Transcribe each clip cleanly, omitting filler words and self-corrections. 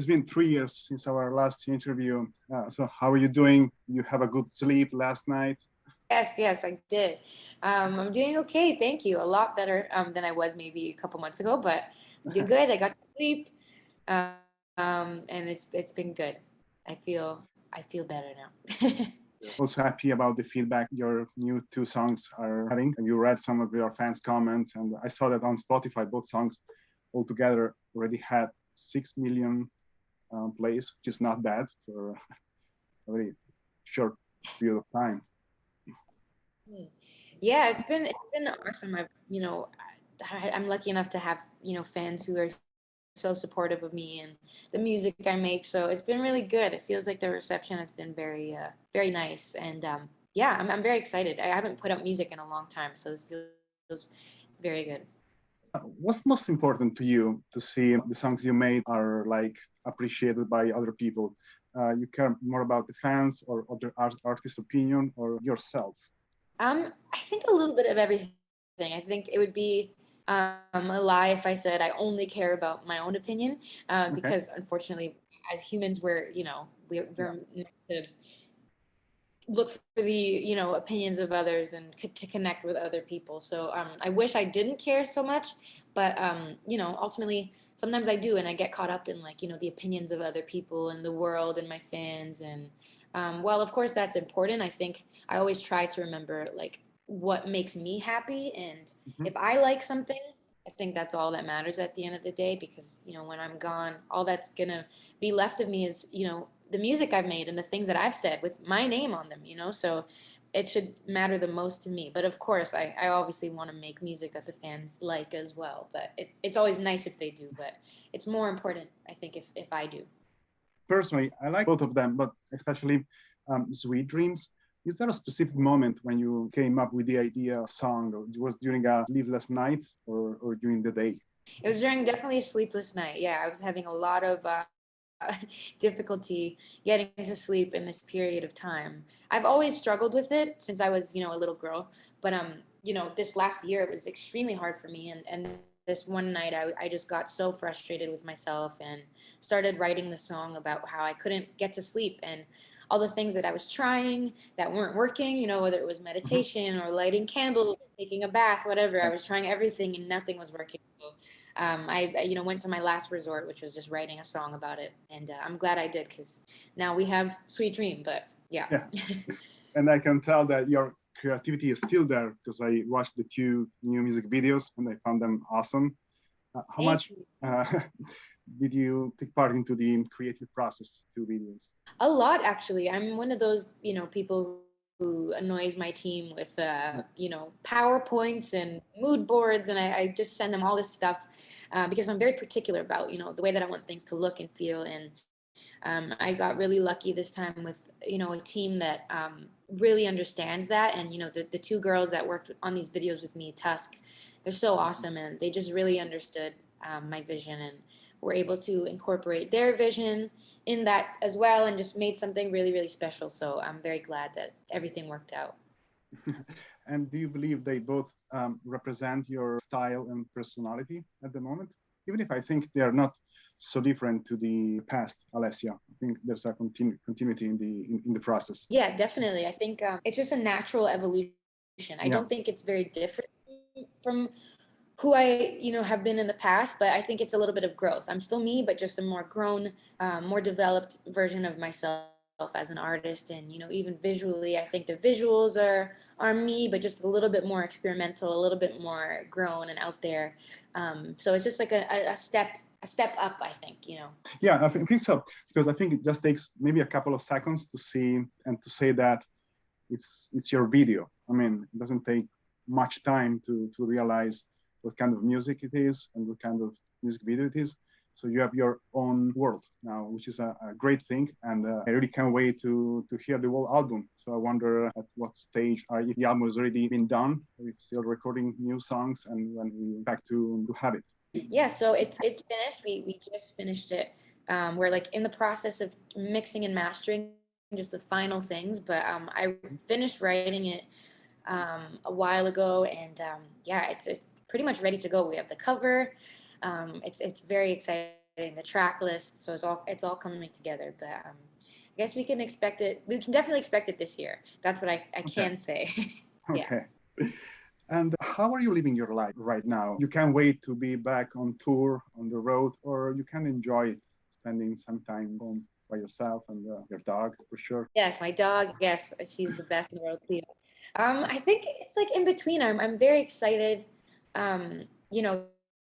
It's been 3 years since our last interview. So how are you doing? You have a good sleep last night? Yes, I did. I'm doing okay, thank you. A lot better than I was maybe a couple months ago, but I'm doing good. I got to sleep, and it's been good. I feel better now. Also happy about the feedback your new two songs are having. You read some of your fans' comments, and I saw that on Spotify, both songs altogether already had 6 million plays, which is not bad for a very short period of time. Hmm. Yeah, it's been awesome. I'm lucky enough to have fans who are so supportive of me and the music I make. So it's been really good. It feels like the reception has been very nice. And yeah, I'm very excited. I haven't put out music in a long time, so this feels very good. What's most important to you to see the songs you made are like appreciated by other people? You care more about the fans or other artists' opinion or yourself? I think a little bit of everything. I think it would be a lie if I said I only care about my own opinion, because Okay. unfortunately, as humans, we're Yeah. meant to look for the opinions of others and to connect with other people. So I wish I didn't care so much, but ultimately sometimes I do, and I get caught up in like the opinions of other people and the world and my fans. And while of course that's important, I think I always try to remember like what makes me happy, and Mhm. if I like something, I think that's all that matters at the end of the day, because when I'm gone, all that's gonna be left of me is the music I've made and the things that I've said with my name on them, so it should matter the most to me. But of course, I obviously want to make music that the fans like as well. But it's always nice if they do, but it's more important, I think, if I do. Personally, I like both of them, but especially Sweet Dreams. Is there a specific moment when you came up with the idea of song, or it was during a sleepless night or during the day? It was during definitely a sleepless night. Yeah, I was having a lot of difficulty getting to sleep in this period of time. I've always struggled with it since I was, a little girl. But this last year it was extremely hard for me. And this one night I just got so frustrated with myself and started writing the song about how I couldn't get to sleep, and all the things that I was trying that weren't working. Whether it was Mhm. meditation or lighting candles, taking a bath, whatever. I was trying everything and nothing was working. So went to my last resort, which was just writing a song about it, and I'm glad I did, because now we have Sweet Dream. But yeah. Yeah, and I can tell that your creativity is still there because I watched the two new music videos and I found them awesome. How Thank much you. uh, did you take part into the creative process, two videos? A lot, actually. I'm one of those people who annoys my team with Yeah. PowerPoints and mood boards, and I just send them all this stuff, because I'm very particular about the way that I want things to look and feel. And I got really lucky this time with a team that really understands that. And the two girls that worked on these videos with me, Tusk, they're so awesome, and they just really understood my vision, and were able to incorporate their vision in that as well, and just made something really, really special. So I'm very glad that everything worked out. And do you believe they both represent your style and personality at the moment? Even if I think they are not so different to the past, Alessia, I think there's a continuity in the process. Yeah, definitely. I think it's just a natural evolution. I don't think it's Yeah. very different from who I, have been in the past, but I think it's a little bit of growth. I'm still me, but just a more grown, more developed version of myself as an artist. And even visually, I think the visuals are me, but just a little bit more experimental, a little bit more grown and out there. So it's just like a step up, I think. Yeah, I think so because I think it just takes maybe a couple of seconds to see and to say that it's your video. I mean, it doesn't take much time to realize what kind of music it is and what kind of music video it is. So you have your own world now, which is a great thing, and I really can't wait to hear the whole album. So I wonder at what stage are if the album has already been done, or if still recording new songs, and when we back to have it. Yeah, so it's finished. We just finished it. We're like in the process of mixing and mastering just the final things, but I finished writing it a while ago, and yeah, it's pretty much ready to go. We have the cover. It's very exciting. the track list. So it's all coming together. But I guess we can expect it. We can definitely expect it this year. That's what I Okay. can say. Yeah. Okay. And how are you living your life right now? You can't wait to be back on tour, on the road, or you can enjoy spending some time home by yourself and your dog, for sure. Yes, my dog. Yes, she's the best in the world, Cleo. I think it's like in between. I'm very excited, you know,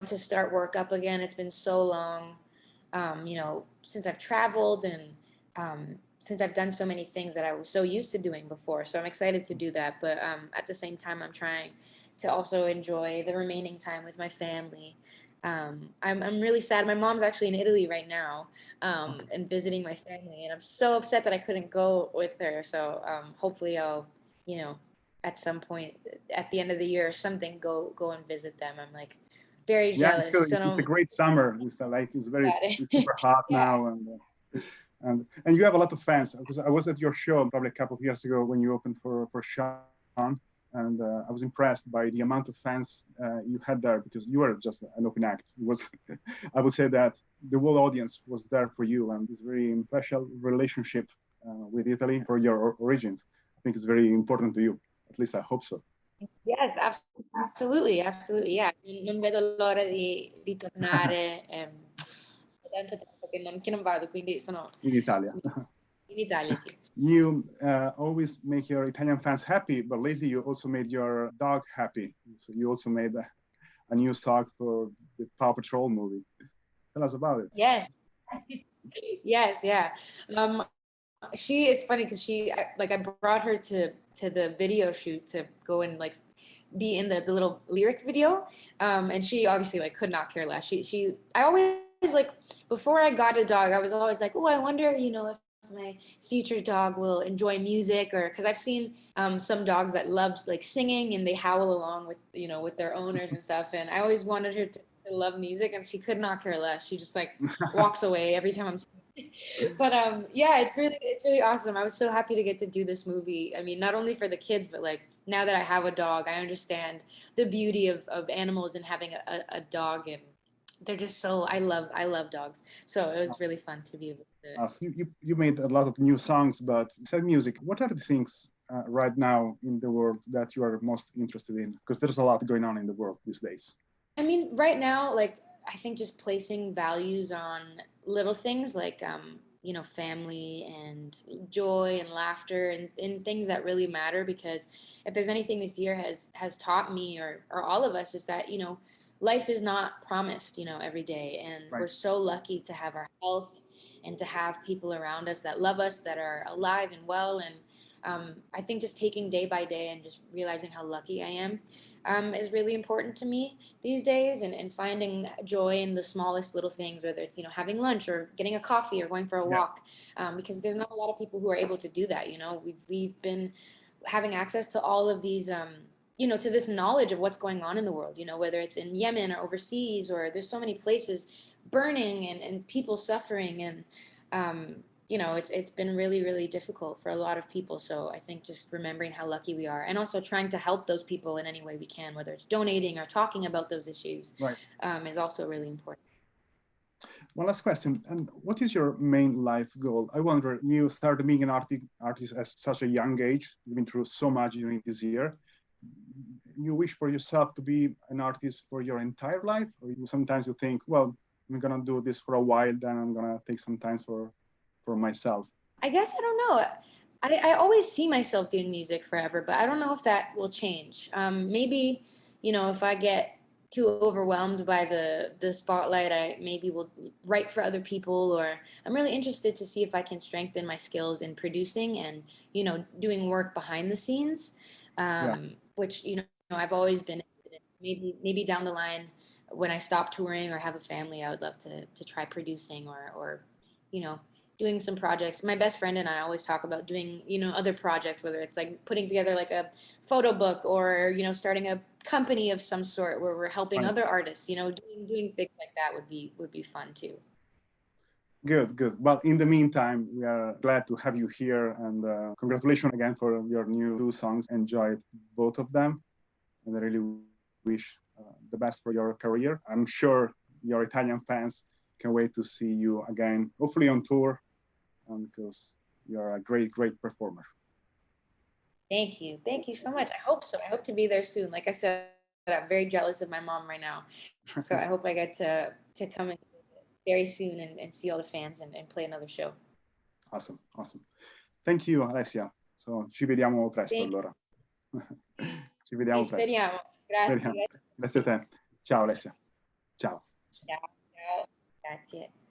to start work up again. It's been so long, since I've traveled and since I've done so many things that I was so used to doing before. So I'm excited to do that. But at the same time, I'm trying to also enjoy the remaining time with my family. I'm really sad. My mom's actually in Italy right now, Okay. and visiting my family, and I'm so upset that I couldn't go with her. So hopefully I'll, you know, at some point at the end of the year or something, go and visit them. I'm like very Yeah, I'm jealous. sure So it's a don't great summer. It's like it's yeah. super hot now, and you have a lot of fans. Because I was at your show probably a couple of years ago when you opened for Sean, and I was impressed by the amount of fans you had there because you were just an open act. It was, I would say that the whole audience was there for you, and this very special relationship with Italy for your origins. I think it's very important to you. At least I hope so. Yes, absolutely, absolutely, yeah. Non vedo l'ora di tornare. È tanto tempo che non vado, quindi sono In Italia. in Italia, sì. You always make your Italian fans happy, but lately you also made your dog happy. So you also made a new song for the Paw Patrol movie. Tell us about it. Yes, yes, yeah. Um, it's funny because I brought her to the video shoot to go and like be in the little lyric video, and she obviously like could not care less. I always like before I got a dog, I was always like, oh, I wonder, if my future dog will enjoy music, or because I've seen some dogs that love like singing and they howl along with with their owners and stuff, and I always wanted her to love music, and she could not care less. She just like walks away every time I'm but yeah, it's really awesome. I was so happy to get to do this movie. I mean, not only for the kids, but like now that I have a dog, I understand the beauty of animals and having a dog, and they're just so I love dogs. So it was really fun to be able to. You made a lot of new songs, but besides music, what are the things right now in the world that you are most interested in? Because there's a lot going on in the world these days. I mean, right now, like I think just placing values on little things like family and joy and laughter and things that really matter. Because if there's anything this year has taught me or all of us is that life is not promised every day, and we're Right. so lucky to have our health and to have people around us that love us, that are alive and well. And I think just taking day by day and just realizing how lucky I am is really important to me these days, and finding joy in the smallest little things, whether it's having lunch or getting a coffee or going for a Yeah. walk, because there's not a lot of people who are able to do that. We've been having access to all of these to this knowledge of what's going on in the world, whether it's in Yemen or overseas, or there's so many places burning and people suffering, and it's been really, really difficult for a lot of people. So I think just remembering how lucky we are, and also trying to help those people in any way we can, whether it's donating or talking about those issues, Right. is also really important. One last question. And what is your main life goal? I wonder, you started being an artist at such a young age. You've been through so much during this year. You wish for yourself to be an artist for your entire life? Or sometimes you think, well, I'm going to do this for a while, then I'm going to take some time for myself. I guess I don't know. I always see myself doing music forever, but I don't know if that will change. Maybe, if I get too overwhelmed by the spotlight, I maybe will write for other people, or I'm really interested to see if I can strengthen my skills in producing and, doing work behind the scenes, Yeah. which, I've always been interested in. Maybe down the line when I stop touring or have a family, I would love to try producing or, you know, doing some projects. My best friend and I always talk about doing, other projects, whether it's like putting together like a photo book, or, starting a company of some sort where we're helping Right. other artists, doing things like that would be fun too. Good, good. Well, in the meantime, we are glad to have you here, and congratulations again for your new two songs. Enjoyed both of them, and I really wish the best for your career. I'm sure your Italian fans can't wait to see you again, hopefully on tour, because you're a great performer. Thank you so much. I hope so. I hope to be there soon. Like I said, I'm very jealous of my mom right now, so I hope I get to come in very soon and see all the fans and play another show. Awesome. Thank you, Alessia. So, ci vediamo presto allora. Ci vediamo presto. Speriamo. Grazie. Grazie a te. Ciao Alessia. Ciao. Ciao. Grazie.